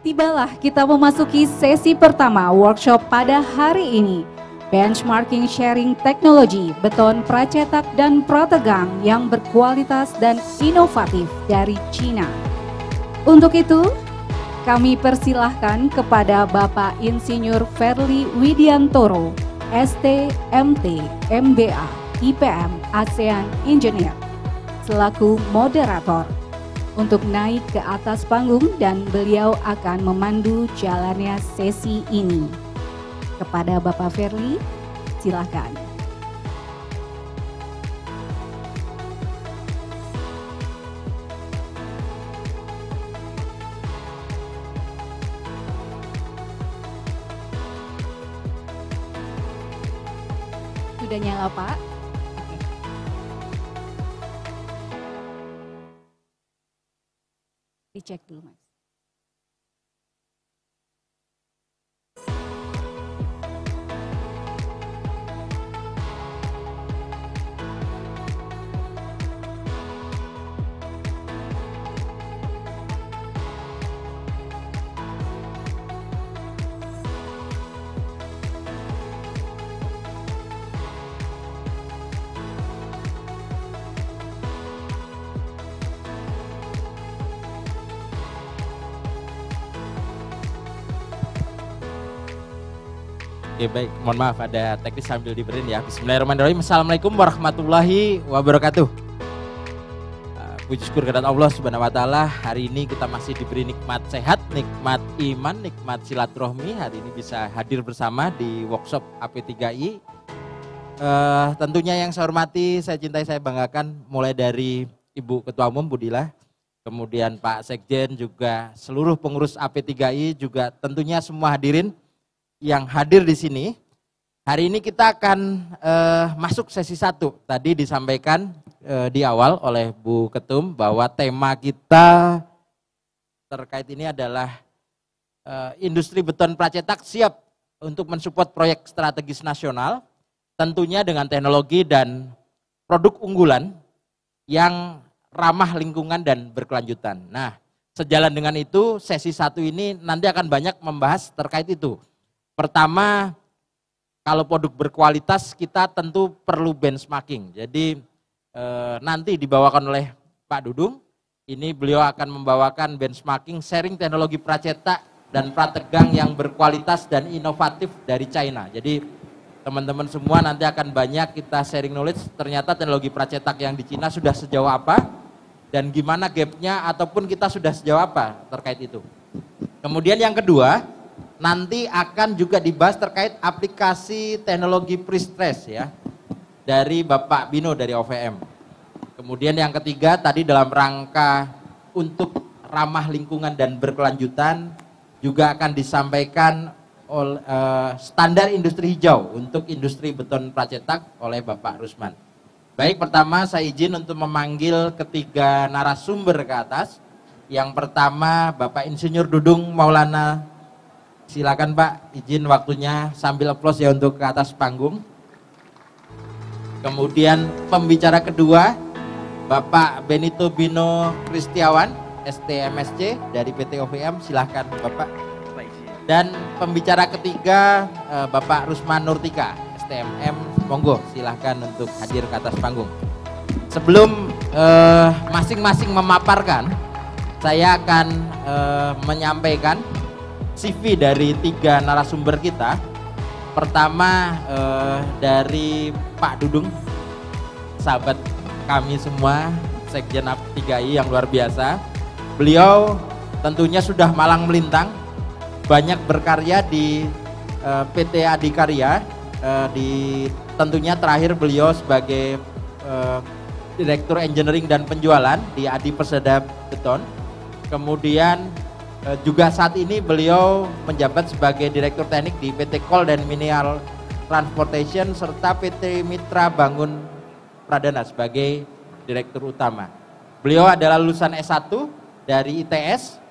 Tibalah kita memasuki sesi pertama workshop pada hari ini. Benchmarking sharing teknologi beton pracetak dan prategang yang berkualitas dan inovatif dari Cina. Untuk itu, kami persilahkan kepada Bapak Insinyur Ferli Widiantoro, ST.MT, MBA, IPM, ASEAN Engineer, selaku moderator, untuk naik ke atas panggung dan beliau akan memandu jalannya sesi ini. Kepada Bapak Ferli, silakan. Sudah nyala, Pak? Dicek dulu, Mas. Oke, baik, mohon maaf ada teknis sambil diberin ya. Bismillahirrahmanirrahim. Assalamualaikum warahmatullahi wabarakatuh. Puji syukur kepada Allah Subhanahu wa taala. Hari ini kita masih diberi nikmat sehat, nikmat iman, nikmat silaturahmi. Hari ini bisa hadir bersama di workshop AP3I. Tentunya yang saya hormati, saya cintai, saya banggakan mulai dari Ibu Ketua Umum Budila, kemudian Pak Sekjen, juga seluruh pengurus AP3I, juga tentunya semua hadirin yang hadir di sini. Hari ini kita akan masuk sesi 1. Tadi disampaikan di awal oleh Bu Ketum bahwa tema kita terkait ini adalah industri beton pracetak siap untuk mensupport proyek strategis nasional, tentunya dengan teknologi dan produk unggulan yang ramah lingkungan dan berkelanjutan. Nah, sejalan dengan itu sesi 1 ini nanti akan banyak membahas terkait itu. Pertama, kalau produk berkualitas kita tentu perlu benchmarking. Jadi nanti dibawakan oleh Pak Dudung, ini beliau akan membawakan benchmarking sharing teknologi pracetak dan prategang yang berkualitas dan inovatif dari China. Jadi teman-teman semua nanti akan banyak kita sharing knowledge, ternyata teknologi pracetak yang di China sudah sejauh apa, dan gimana gapnya ataupun kita sudah sejauh apa terkait itu. Kemudian yang kedua, nanti akan juga dibahas terkait aplikasi teknologi pre-stress ya, dari Bapak Bino dari OVM. Kemudian yang ketiga tadi dalam rangka untuk ramah lingkungan dan berkelanjutan juga akan disampaikan oleh standar industri hijau untuk industri beton pracetak oleh Bapak Rusman. Baik, pertama saya izin untuk memanggil ketiga narasumber ke atas. Yang pertama Bapak Insinyur Dudung Maulana. Silakan Pak, izin waktunya sambil aplaus ya untuk ke atas panggung. Kemudian pembicara kedua Bapak Benito Bino Kristiawan, STMSC dari PT OVM, silakan Bapak. Dan pembicara ketiga Bapak Rusman Nurtika, STMM, monggo silakan untuk hadir ke atas panggung. Sebelum masing-masing memaparkan, saya akan menyampaikan CV dari 3 narasumber kita. Pertama dari Pak Dudung, sahabat kami semua, Sekjen AP3I yang luar biasa. Beliau tentunya sudah malang melintang, banyak berkarya di PT Adikarya, tentunya terakhir beliau sebagai Direktur Engineering dan Penjualan di Adi Persada Beton. Kemudian juga saat ini beliau menjabat sebagai Direktur Teknik di PT Coal dan Mineral Transportation serta PT Mitra Bangun Pradana sebagai Direktur Utama. Beliau adalah lulusan S1 dari ITS,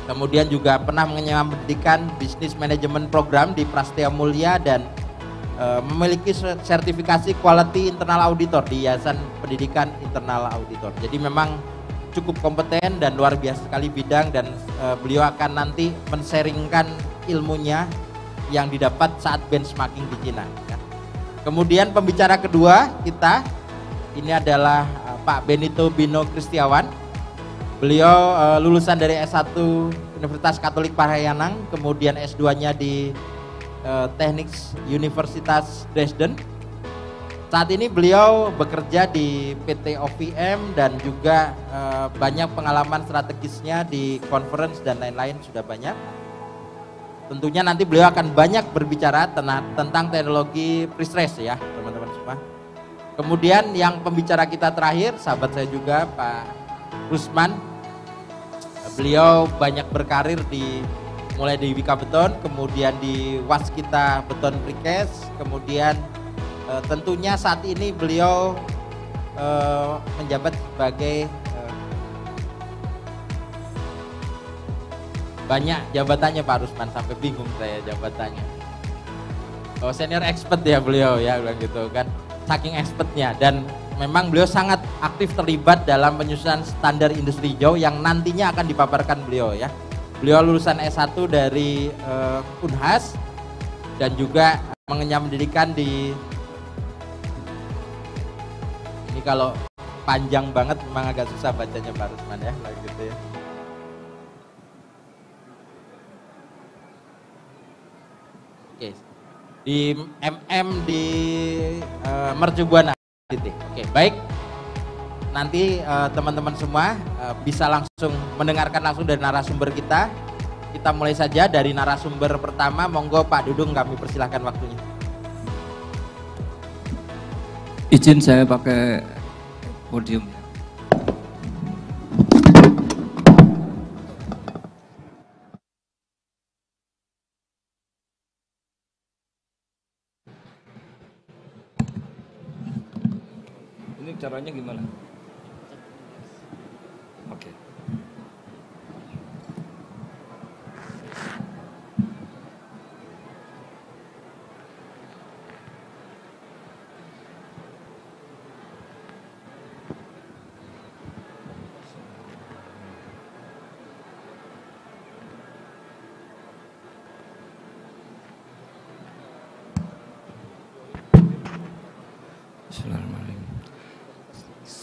kemudian juga pernah menyampaikan bisnis manajemen program di Prasetya Mulia dan memiliki sertifikasi quality internal auditor di Yayasan Pendidikan Internal Auditor. Jadi memang cukup kompeten dan luar biasa sekali bidang, dan beliau akan nanti men-sharingkan ilmunya yang didapat saat benchmarking di Cina. Ya. Kemudian pembicara kedua kita ini adalah Pak Benito Bino Kristiawan. Beliau lulusan dari S1 Universitas Katolik Parahyangan, kemudian S2-nya di Teknik Universitas Dresden. Saat ini beliau bekerja di PT OVM dan juga banyak pengalaman strategisnya di conference dan lain-lain sudah banyak. Tentunya nanti beliau akan banyak berbicara tentang teknologi pre-stress ya teman-teman semua. Kemudian yang pembicara kita terakhir, sahabat saya juga Pak Rusman. Beliau banyak berkarir mulai di Wika Beton, kemudian di Waskita Beton Precast, kemudian tentunya saat ini beliau menjabat sebagai banyak jabatannya Pak Rusman, sampai bingung saya jabatannya. Oh, senior expert ya beliau ya, bilang gitu kan, saking expertnya, dan memang beliau sangat aktif terlibat dalam penyusunan standar industri hijau yang nantinya akan dipaparkan beliau ya. Beliau lulusan S1 dari Unhas dan juga mengenyam pendidikan di, ini kalau panjang banget memang agak susah bacanya Pak Rusman ya, gitu ya. Oke, di di Mercubuana. Oke, baik. Nanti teman-teman semua bisa langsung mendengarkan langsung dari narasumber kita. Kita mulai saja dari narasumber pertama. Monggo Pak Dudung, kami persilahkan waktunya. Izin saya pakai podium. Ini caranya gimana? Oke.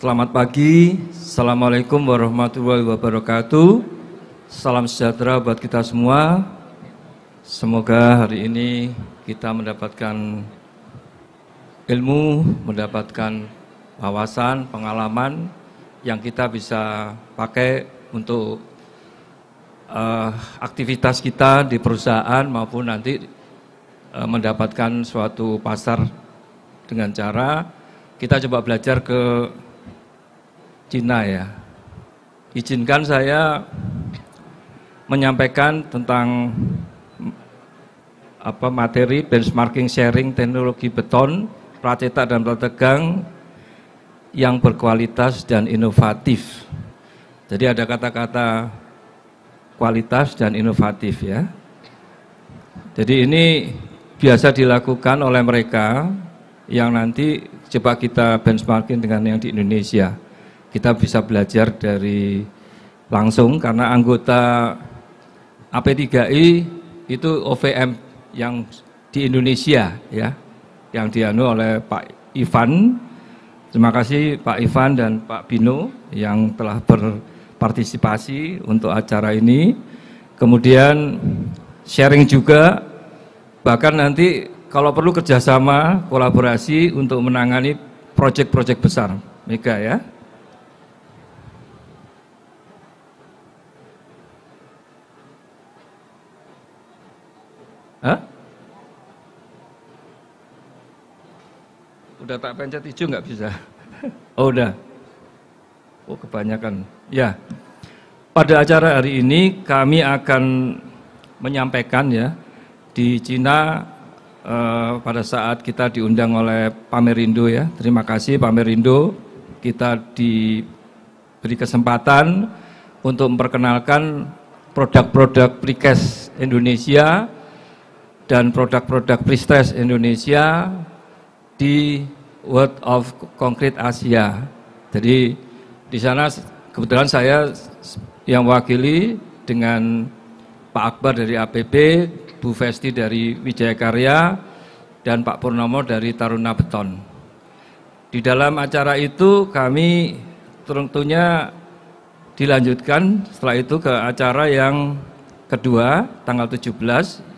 Selamat pagi, Assalamualaikum warahmatullahi wabarakatuh. Salam sejahtera buat kita semua. Semoga hari ini kita mendapatkan ilmu, mendapatkan wawasan, pengalaman yang kita bisa pakai untuk aktivitas kita di perusahaan maupun nanti mendapatkan suatu pasar dengan cara kita coba belajar ke Cina ya. Izinkan saya menyampaikan tentang materi benchmarking sharing teknologi beton, pracetak dan prategang yang berkualitas dan inovatif. Jadi ada kata-kata kualitas dan inovatif ya. Jadi ini biasa dilakukan oleh mereka yang nanti coba kita benchmarking dengan yang di Indonesia. Kita bisa belajar dari langsung karena anggota AP3I itu OVM yang di Indonesia ya, yang dianu oleh Pak Ivan. Terima kasih Pak Ivan dan Pak Bino yang telah berpartisipasi untuk acara ini. Kemudian sharing juga, bahkan nanti kalau perlu kerjasama, kolaborasi untuk menangani proyek-proyek besar, mega ya. Hah? Udah tak pencet hijau nggak bisa? Oh udah. Oh kebanyakan. Ya. Pada acara hari ini kami akan menyampaikan ya di Cina pada saat kita diundang oleh Pamerindo ya. Terima kasih Pamerindo, kita diberi kesempatan untuk memperkenalkan produk-produk precast Indonesia dan produk-produk prestress Indonesia di World of Concrete Asia. Jadi di sana kebetulan saya yang mewakili dengan Pak Akbar dari APB, Bu Festi dari Wijaya Karya, dan Pak Purnomo dari Taruna Beton. Di dalam acara itu kami tentunya dilanjutkan setelah itu ke acara yang kedua tanggal 17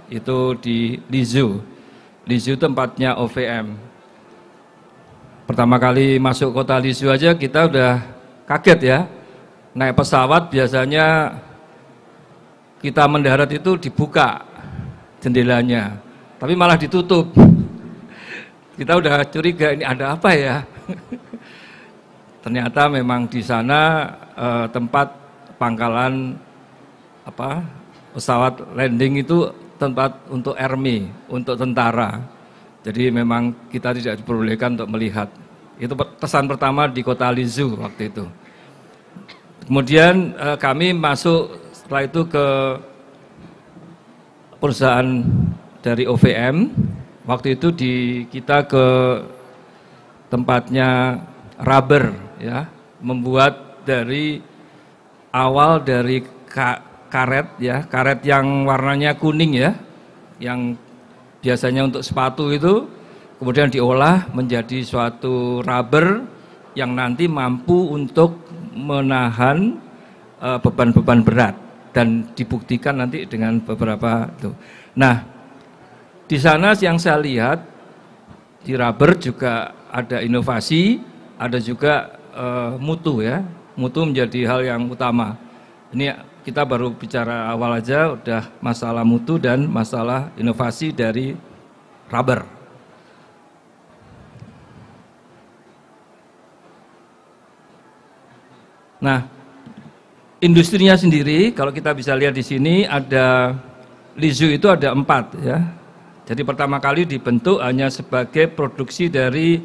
itu di Lizu. Lizu tempatnya OVM. Pertama kali masuk kota Lizu aja kita udah kaget ya. Naik pesawat biasanya kita mendarat itu dibuka jendelanya, tapi malah ditutup. Kita udah curiga ini ada apa ya. Ternyata memang di sana tempat pangkalan pesawat landing itu tempat untuk army, untuk tentara. Jadi memang kita tidak diperbolehkan untuk melihat. Itu pesan pertama di kota Lizu waktu itu. Kemudian kami masuk setelah itu ke perusahaan dari OVM. Waktu itu kita ke tempatnya rubber ya, membuat dari awal dari karet ya, karet yang warnanya kuning ya, yang biasanya untuk sepatu itu kemudian diolah menjadi suatu rubber yang nanti mampu untuk menahan beban-beban berat dan dibuktikan nanti dengan beberapa itu. Nah, di sana yang saya lihat di rubber juga ada inovasi, ada juga mutu ya. Mutu menjadi hal yang utama. Ini kita baru bicara awal aja udah masalah mutu dan masalah inovasi dari rubber. Nah, industrinya sendiri kalau kita bisa lihat di sini ada Lizu itu ada 4 ya. Jadi pertama kali dibentuk hanya sebagai produksi dari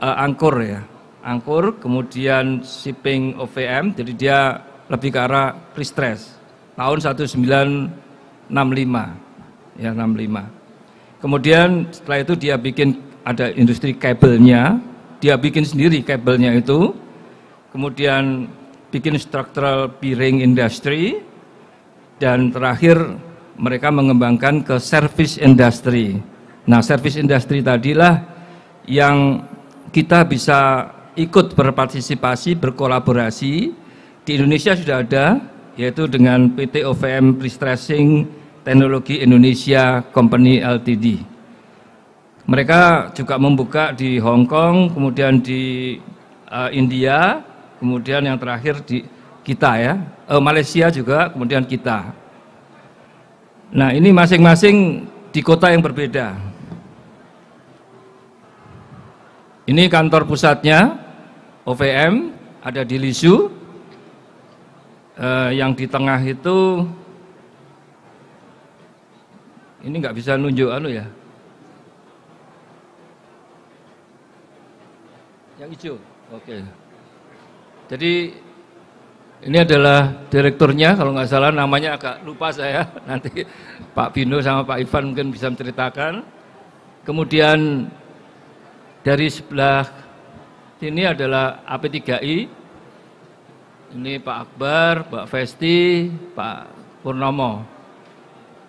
angkor ya. Angkor, kemudian shipping OVM, jadi dia lebih ke arah prestress. Tahun 1965 ya, 65. Kemudian setelah itu dia bikin ada industri kabelnya, dia bikin sendiri kabelnya itu. Kemudian bikin structural bearing industry, dan terakhir mereka mengembangkan ke service industry. Nah, service industry tadilah yang kita bisa ikut berpartisipasi, berkolaborasi. Di Indonesia sudah ada, yaitu dengan PT OVM Prestressing Teknologi Indonesia Company Ltd. Mereka juga membuka di Hong Kong, kemudian di India, kemudian yang terakhir di kita ya, Malaysia juga, kemudian kita. Nah, ini masing-masing di kota yang berbeda. Ini kantor pusatnya OVM, ada di Lizu. Yang di tengah itu, ini nggak bisa nunjuk ya. Yang hijau, oke. Jadi ini adalah direkturnya, kalau nggak salah namanya agak lupa saya, nanti Pak Bino sama Pak Ivan mungkin bisa menceritakan. Kemudian dari sebelah sini adalah AP3I, ini Pak Akbar, Pak Festi, Pak Purnomo,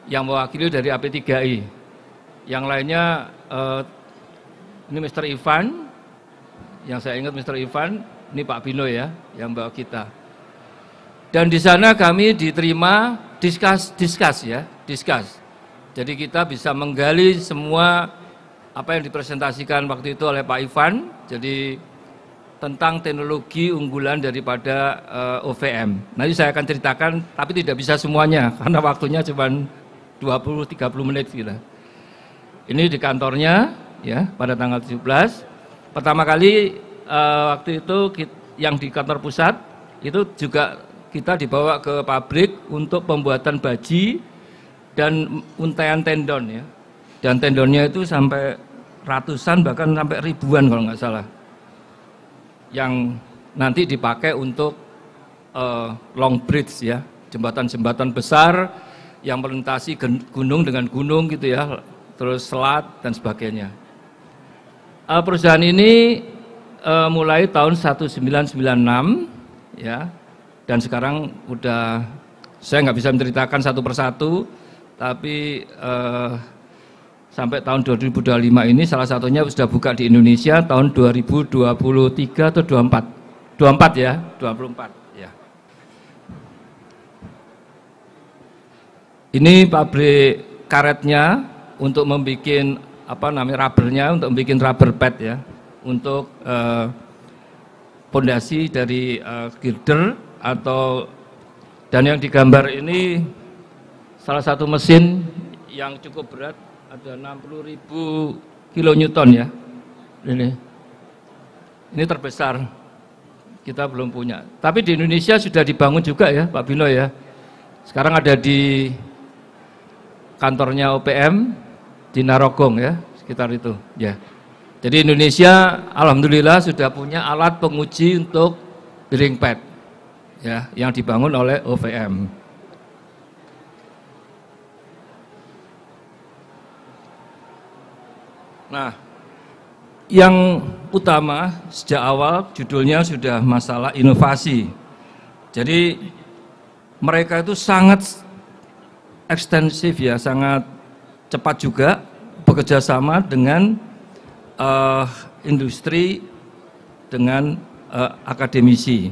yang mewakili dari AP3I. Yang lainnya, ini Mr. Ivan, yang saya ingat Mr. Ivan, ini Pak Bino ya, yang bawa kita. Dan di sana kami diterima diskus. Jadi kita bisa menggali semua apa yang dipresentasikan waktu itu oleh Pak Ivan. Jadi tentang teknologi unggulan daripada OVM. Nanti saya akan ceritakan, tapi tidak bisa semuanya karena waktunya cuma 20-30 menit gitu. Ini di kantornya ya pada tanggal 17. Pertama kali waktu itu yang di kantor pusat itu juga kita dibawa ke pabrik untuk pembuatan baji dan untaian tendon ya. Dan tendonnya itu sampai ratusan bahkan sampai ribuan kalau nggak salah. Yang nanti dipakai untuk long bridge ya. jembatan-jembatan besar yang melintasi gunung dengan gunung gitu ya, terus selat dan sebagainya. Perusahaan ini mulai tahun 1996 ya, dan sekarang udah, saya nggak bisa menceritakan satu persatu, tapi sampai tahun 2025 ini salah satunya sudah buka di Indonesia tahun 2023 atau 24 ya, 24 ya. Ini pabrik karetnya untuk membuat rubbernya, untuk membuat rubber pad ya, untuk pondasi dari girder atau, dan yang digambar ini salah satu mesin yang cukup berat, ada 60.000 kilonewton ya. Ini terbesar, kita belum punya. Tapi di Indonesia sudah dibangun juga ya Pak Bino ya. Sekarang ada di kantornya OPM di Narogong ya, sekitar itu ya. Jadi Indonesia alhamdulillah sudah punya alat penguji untuk bearing pad ya, yang dibangun oleh OPM. Nah, yang utama sejak awal judulnya sudah masalah inovasi. Jadi mereka itu sangat ekstensif ya, sangat cepat juga bekerja sama dengan industri, dengan akademisi.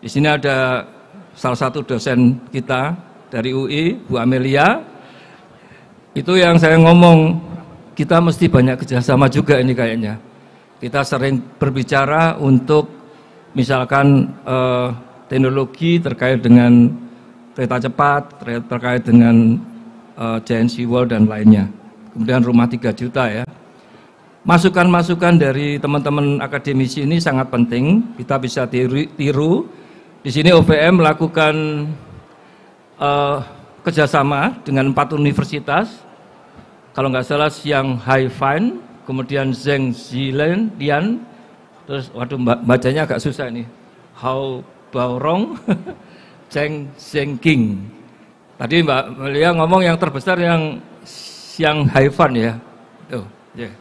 Di sini ada salah satu dosen kita dari UI, Bu Amelia. Itu yang saya ngomong, kita mesti banyak kerjasama juga ini kayaknya. Kita sering berbicara untuk misalkan teknologi terkait dengan kereta cepat, terkait dengan Giant Sea Wall dan lainnya. Kemudian rumah 3 juta ya. Masukan-masukan dari teman-teman akademisi ini sangat penting, kita bisa tiru. Di sini OVM melakukan kerjasama dengan 4 universitas. Kalau nggak salah Shanghai Fine, kemudian Zheng Zilin, terus waduh bacanya agak susah ini, Hao Baorong, Cheng Zhengqing. Tadi Mbak Melia ngomong yang terbesar yang Shanghai Fine ya. Tuh, yeah.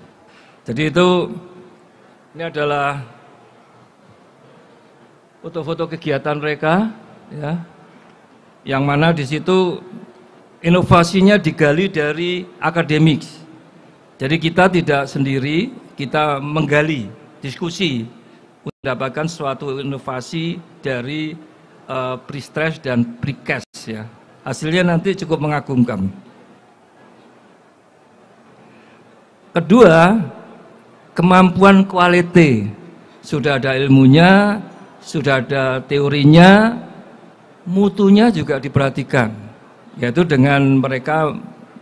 Jadi itu, ini adalah foto-foto kegiatan mereka ya, yang mana di situ inovasinya digali dari akademik. Jadi kita tidak sendiri, kita menggali, diskusi, mendapatkan suatu inovasi dari pre-stress dan precast ya. Hasilnya nanti cukup mengagumkan. Kedua, kemampuan quality. Sudah ada ilmunya, sudah ada teorinya, mutunya juga diperhatikan. Yaitu dengan mereka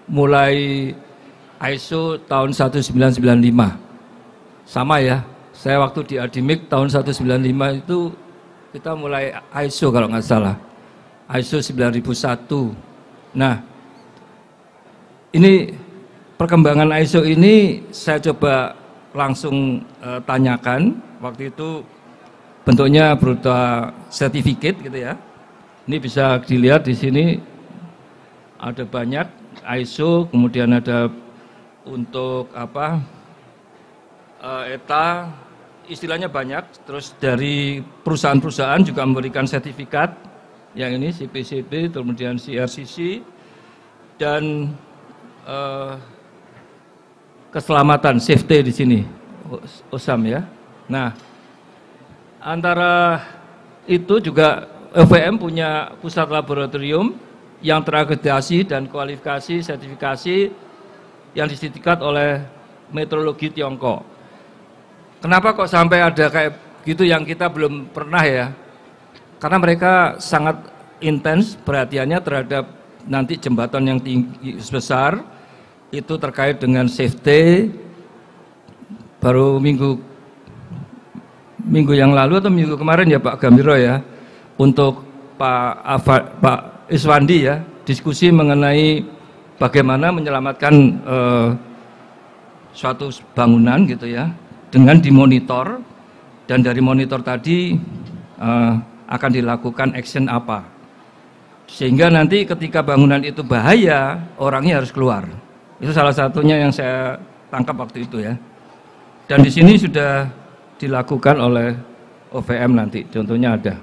mulai ISO tahun 1995. Sama ya, saya waktu di Adimik tahun 1995 itu kita mulai ISO kalau nggak salah. ISO 9001. Nah, ini perkembangan ISO ini saya coba langsung tanyakan. Waktu itu bentuknya berupa sertifikat gitu ya. Ini bisa dilihat di sini. Ada banyak ISO, kemudian ada untuk ETA, istilahnya banyak. Terus dari perusahaan-perusahaan juga memberikan sertifikat, yang ini CPCB, kemudian CRCC, dan keselamatan, safety di sini, OSAM ya. Nah, antara itu juga OVM punya pusat laboratorium yang terakreditasi dan kualifikasi sertifikasi yang disertifikat oleh meteorologi Tiongkok. Kenapa kok sampai ada kayak gitu yang kita belum pernah ya? Karena mereka sangat intens perhatiannya terhadap nanti jembatan yang tinggi besar, itu terkait dengan safety. Baru minggu yang lalu atau minggu kemarin ya Pak Gambiro ya, untuk Pak Iswandi ya, diskusi mengenai bagaimana menyelamatkan suatu bangunan gitu ya, dengan dimonitor, dan dari monitor tadi akan dilakukan action apa. Sehingga nanti ketika bangunan itu bahaya, orangnya harus keluar. Itu salah satunya yang saya tangkap waktu itu ya. Dan di sini sudah dilakukan oleh OVM nanti, contohnya ada.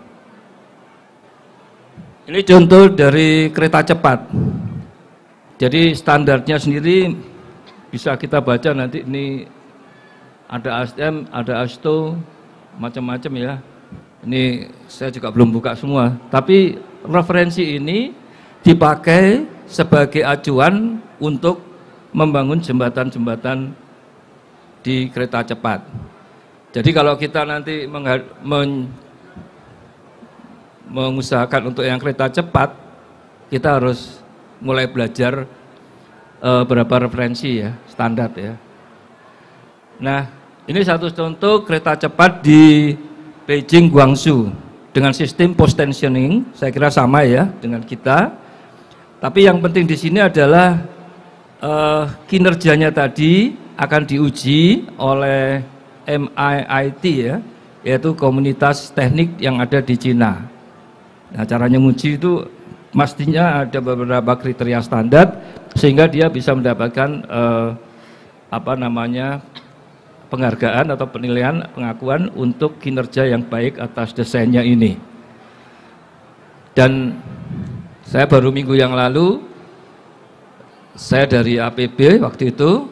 Ini contoh dari kereta cepat. Jadi standarnya sendiri bisa kita baca nanti, ini ada ASTM, ada ASTO, macam-macam ya. Ini saya juga belum buka semua, tapi referensi ini dipakai sebagai acuan untuk membangun jembatan-jembatan di kereta cepat. Jadi kalau kita nanti mengusahakan untuk yang kereta cepat, kita harus mulai belajar beberapa referensi ya, standar ya. Nah, ini satu contoh kereta cepat di Beijing Guangzhou dengan sistem post tensioning, saya kira sama ya dengan kita. Tapi yang penting di sini adalah kinerjanya tadi akan diuji oleh MIIT ya, yaitu komunitas teknik yang ada di Cina. Nah, caranya menguji itu mestinya ada beberapa kriteria standar sehingga dia bisa mendapatkan penghargaan atau penilaian pengakuan untuk kinerja yang baik atas desainnya ini. Dan saya baru minggu yang lalu, saya dari APB waktu itu,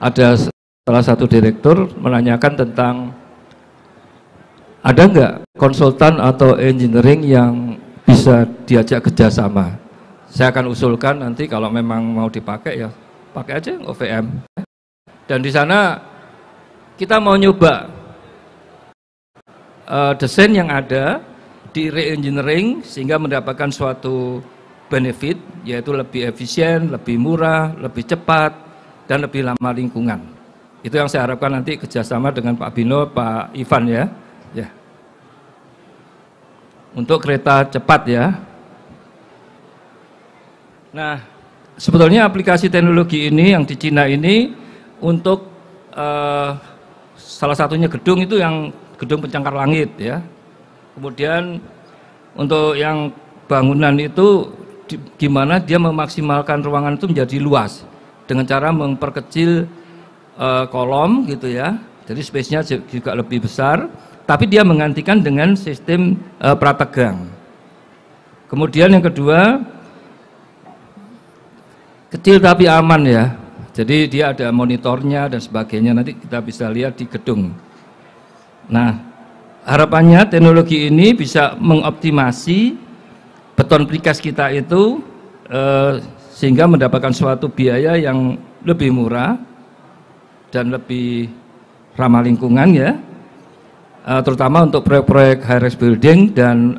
ada salah satu direktur menanyakan tentang ada nggak konsultan atau engineering yang bisa diajak kerjasama. Saya akan usulkan nanti kalau memang mau dipakai ya pakai aja OVM. Dan di sana kita mau nyoba desain yang ada di re-engineering sehingga mendapatkan suatu benefit, yaitu lebih efisien, lebih murah, lebih cepat, dan lebih ramah lingkungan. Itu yang saya harapkan nanti kerjasama dengan Pak Bino, Pak Ivan ya. Untuk kereta cepat ya. Nah, sebetulnya aplikasi teknologi ini yang di Cina ini untuk salah satunya gedung itu yang gedung pencakar langit ya. Kemudian untuk yang bangunan itu gimana dia memaksimalkan ruangan itu menjadi luas dengan cara memperkecil kolom gitu ya. Jadi space-nya juga lebih besar, tapi dia menggantikan dengan sistem prategang. Kemudian yang kedua, kecil tapi aman ya. Jadi dia ada monitornya dan sebagainya, nanti kita bisa lihat di gedung. Nah, harapannya teknologi ini bisa mengoptimasi beton precast kita itu sehingga mendapatkan suatu biaya yang lebih murah dan lebih ramah lingkungan ya, terutama untuk proyek-proyek high-rise building dan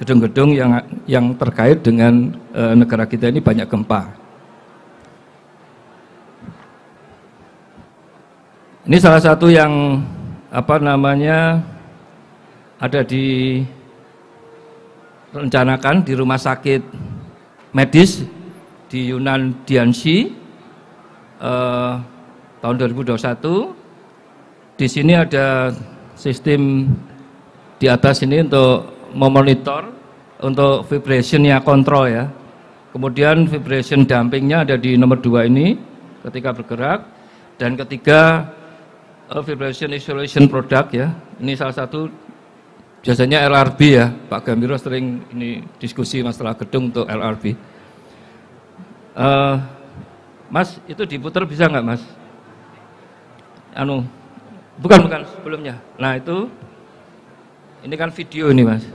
gedung-gedung yang terkait dengan negara kita ini banyak gempa. Ini salah satu yang ada direncanakan di rumah sakit medis di Yunnan Jiangxi tahun 2021. Di sini ada sistem di atas ini untuk memonitor untuk vibrationnya kontrol ya. Kemudian vibration dampingnya ada di nomor 2 ini ketika bergerak, dan ketiga vibration isolation product ya. Ini salah satu biasanya LRB ya. Pak Gambiro sering ini diskusi masalah gedung untuk LRB. Mas, itu diputar bisa nggak Mas? Bukan sebelumnya. Nah itu, ini kan video ini Mas.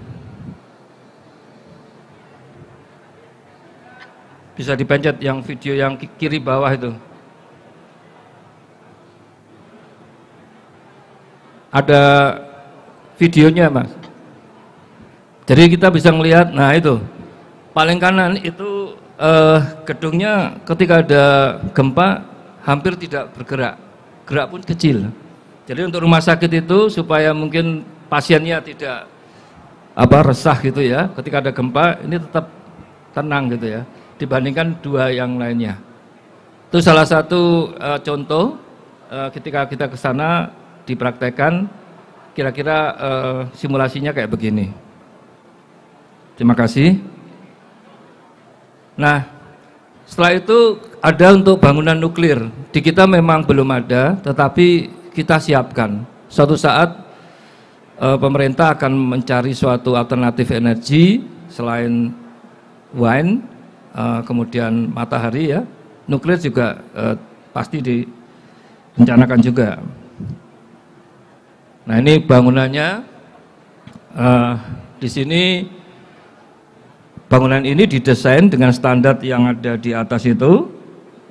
Bisa dipencet yang video yang kiri bawah itu. Ada videonya Mas. Jadi kita bisa melihat, nah itu paling kanan itu gedungnya ketika ada gempa hampir tidak bergerak, gerak pun kecil. Jadi untuk rumah sakit itu supaya mungkin pasiennya tidak resah gitu ya, ketika ada gempa ini tetap tenang gitu ya, dibandingkan dua yang lainnya. Itu salah satu contoh ketika kita ke sana dipraktekkan, kira-kira simulasinya kayak begini. Terima kasih. Nah, setelah itu ada untuk bangunan nuklir. Di kita memang belum ada, tetapi kita siapkan. Suatu saat pemerintah akan mencari suatu alternatif energi selain wind, kemudian matahari ya. Nuklir juga pasti direncanakan juga. Nah, ini bangunannya. Di sini bangunan ini didesain dengan standar yang ada di atas itu,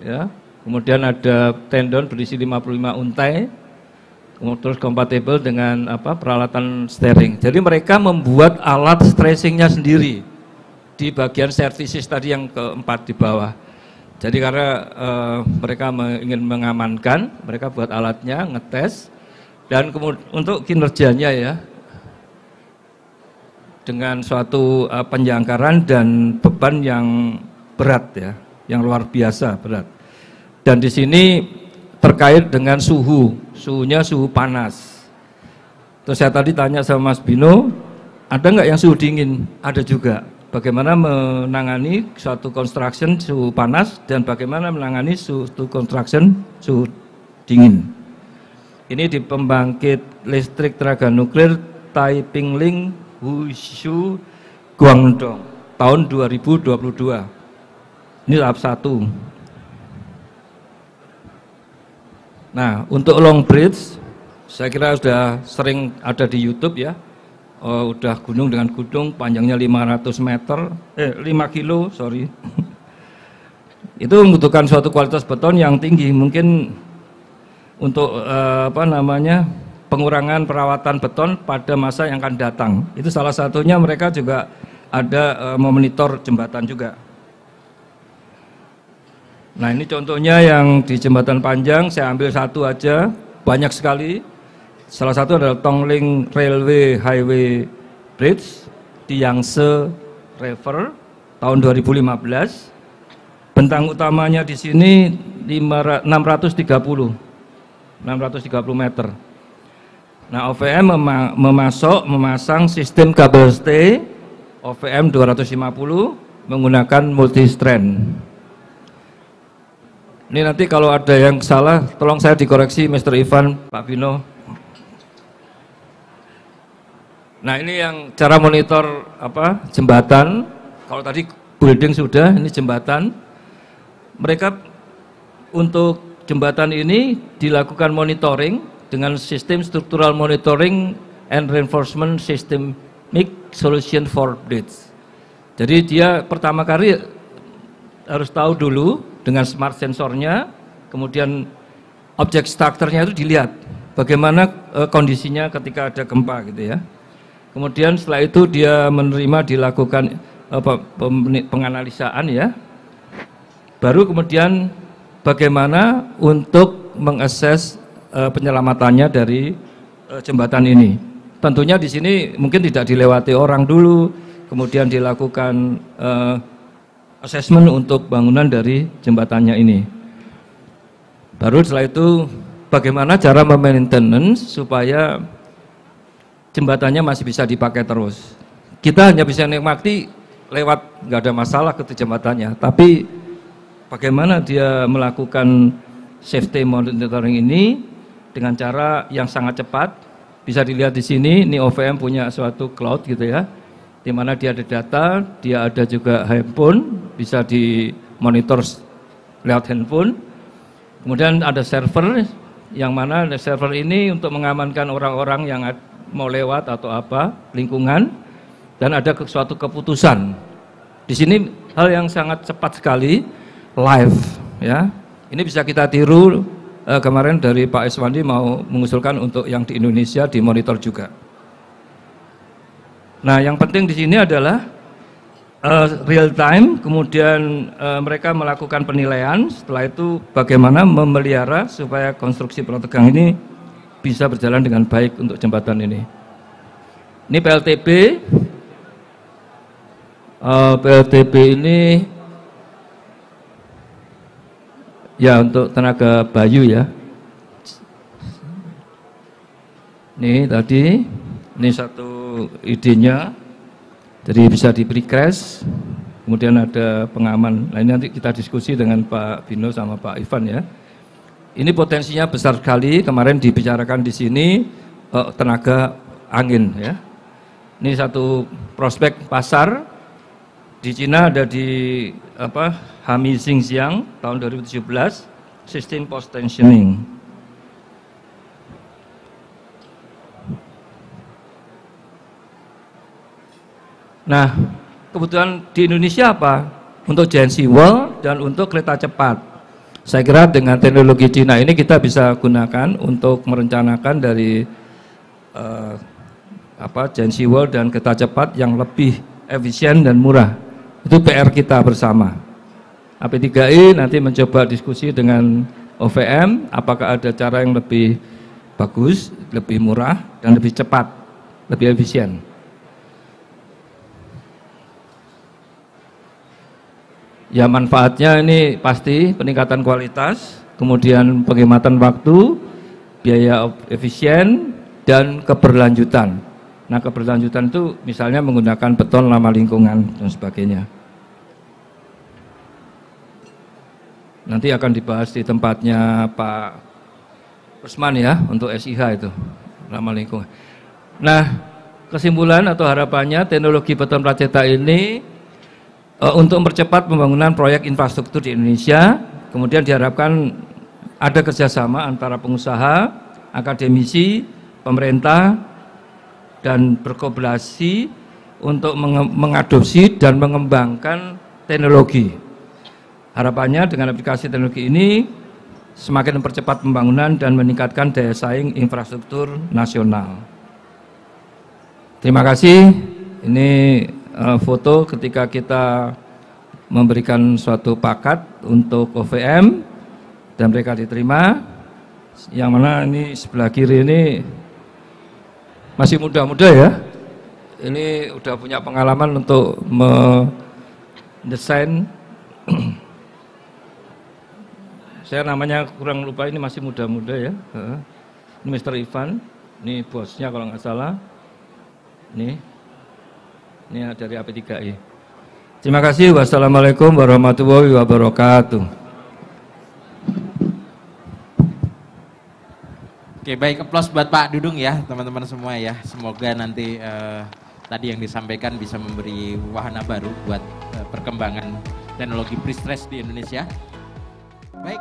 ya. Kemudian ada tendon berisi 55 untai, terus kompatibel dengan peralatan steering. Jadi mereka membuat alat stressingnya sendiri di bagian services tadi yang keempat di bawah. Jadi karena mereka ingin mengamankan, mereka buat alatnya, ngetes, dan kemudian untuk kinerjanya ya, dengan suatu penjangkaran dan beban yang berat ya, yang luar biasa berat. Dan di sini terkait dengan suhunya suhu panas. Terus saya tadi tanya sama Mas Bino, ada nggak yang suhu dingin? Ada juga. Bagaimana menangani suatu construction suhu panas dan bagaimana menangani suatu construction suhu dingin. Ini di pembangkit listrik tenaga nuklir Taiping Ling Wushu Guangdong tahun 2022. Ini tahap 1. Nah, untuk long bridge saya kira sudah sering ada di YouTube ya. Udah gunung dengan gunung panjangnya 500 meter, 5 kilo, sorry. Itu membutuhkan suatu kualitas beton yang tinggi. Mungkin untuk pengurangan perawatan beton pada masa yang akan datang. Itu salah satunya mereka juga ada memonitor jembatan juga. Nah, ini contohnya yang di jembatan panjang, saya ambil satu aja, banyak sekali. Salah satu adalah Tongling Railway Highway Bridge di Yangtze River tahun 2015. Bentang utamanya di sini 630 meter. Nah, OVM memasang sistem kabel stay OVM 250 menggunakan multi strand. Ini nanti kalau ada yang salah, tolong saya dikoreksi, Mr. Ivan, Pak Bino. Nah, ini yang cara monitor jembatan. Kalau tadi building sudah, ini jembatan. Mereka untuk jembatan ini dilakukan monitoring dengan sistem structural monitoring and reinforcement systemic solution for bridge. Jadi dia pertama kali harus tahu dulu dengan smart sensornya, kemudian objek strukturnya itu dilihat bagaimana kondisinya ketika ada gempa gitu ya. Kemudian setelah itu dia menerima dilakukan penganalisaan ya. Baru kemudian bagaimana untuk mengakses penyelamatannya dari jembatan ini. Tentunya di sini mungkin tidak dilewati orang dulu, kemudian dilakukan assessment untuk bangunan dari jembatannya ini. Baru setelah itu bagaimana cara memaintenance supaya jembatannya masih bisa dipakai terus. Kita hanya bisa nikmati lewat, nggak ada masalah ke jembatannya, tapi bagaimana dia melakukan safety monitoring ini dengan cara yang sangat cepat. Bisa dilihat di sini, ini OVM punya suatu cloud gitu ya, di mana dia ada data, dia ada juga handphone, bisa dimonitor lewat handphone. Kemudian ada server, yang mana server ini untuk mengamankan orang-orang yang mau lewat atau apa, lingkungan, dan ada suatu keputusan. Di sini hal yang sangat cepat sekali, live ya. Ini bisa kita tiru, kemarin dari Pak Iswandi mau mengusulkan untuk yang di Indonesia dimonitor juga. Nah, yang penting di sini adalah real time, kemudian mereka melakukan penilaian, setelah itu bagaimana memelihara supaya konstruksi Pulau Tegang ini bisa berjalan dengan baik untuk jembatan ini. Ini PLTB. PLTB ini ya untuk tenaga bayu ya. Ini tadi, ini satu idenya. Jadi bisa di pre-crash, kemudian ada pengaman. Nah, ini nanti kita diskusi dengan Pak Bino sama Pak Ivan ya. Ini potensinya besar sekali. Kemarin dibicarakan di sini tenaga angin ya. Ini satu prospek pasar di Cina, ada di Hami Xinjiang tahun 2017, sistem post tensioning. Nah, kebutuhan di Indonesia apa? Untuk giant seawall dan untuk kereta cepat. Saya kira dengan teknologi Cina ini kita bisa gunakan untuk merencanakan dari giant seawall dan kereta cepat yang lebih efisien dan murah. Itu PR kita bersama. AP3I nanti mencoba diskusi dengan OVM, apakah ada cara yang lebih bagus, lebih murah, dan lebih cepat, lebih efisien. Ya, manfaatnya ini pasti peningkatan kualitas, kemudian penghematan waktu, biaya efisien, dan keberlanjutan. Nah, keberlanjutan itu misalnya menggunakan beton ramah lingkungan dan sebagainya. Nanti akan dibahas di tempatnya Pak Usman ya, untuk SIH itu, ramah lingkungan. Nah, kesimpulan atau harapannya teknologi beton pracetak ini untuk mempercepat pembangunan proyek infrastruktur di Indonesia, kemudian diharapkan ada kerjasama antara pengusaha, akademisi, pemerintah, dan berkolaborasi untuk mengadopsi dan mengembangkan teknologi. Harapannya dengan aplikasi teknologi ini semakin mempercepat pembangunan dan meningkatkan daya saing infrastruktur nasional. Terima kasih. Ini foto ketika kita memberikan suatu paket untuk OVM dan mereka diterima. Yang mana ini sebelah kiri ini masih muda-muda ya. Ini udah punya pengalaman untuk mendesain. Saya namanya kurang lupa, ini masih muda-muda ya. Ini Mr. Ivan, ini bosnya kalau nggak salah. Ini dari AP3I. Terima kasih. Wassalamualaikum warahmatullahi wabarakatuh. Oke, baik, aplaus buat Pak Dudung ya, teman-teman semua ya. Semoga nanti tadi yang disampaikan bisa memberi wahana baru buat perkembangan teknologi pre-stress di Indonesia. Baik.